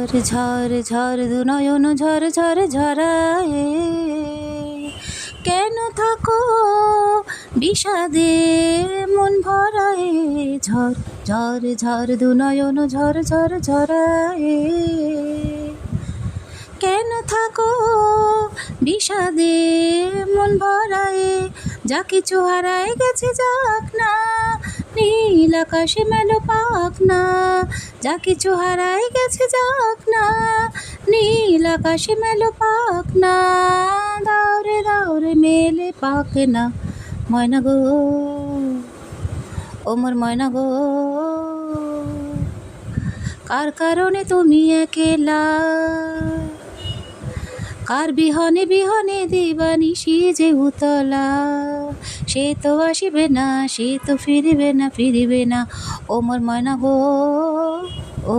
ঝড় ঝড় ঝড় দু নয়ন ঝড় ঝড় ঝরায়ে, কেন থাকো বিষাদে মন ভরায়ে। ঝড় ঝড় ঝড় দু নয়ন ঝড় ঝড় ঝরায়ে, কেন থাকো বিষাদে মন ভরায়ে। যা কিছু হারায় গেছে যাক না, নীল আকাশে মেলো পাক না। যা কিছু হারায় গেছে যাক না, নীল আকাশে মেলো পাক না। দাওরে দাওরে মেলে পাক না, ময়না গো ও মোর ময়না গো। কার কারণে তুমি একেলা, কার বিহনে বিহনে দিবানিশি যে উতলা। সে তো আসিবে না, সে তো ফিরিবে না, ফিরিবে না, ও মোর ময়না গো ও।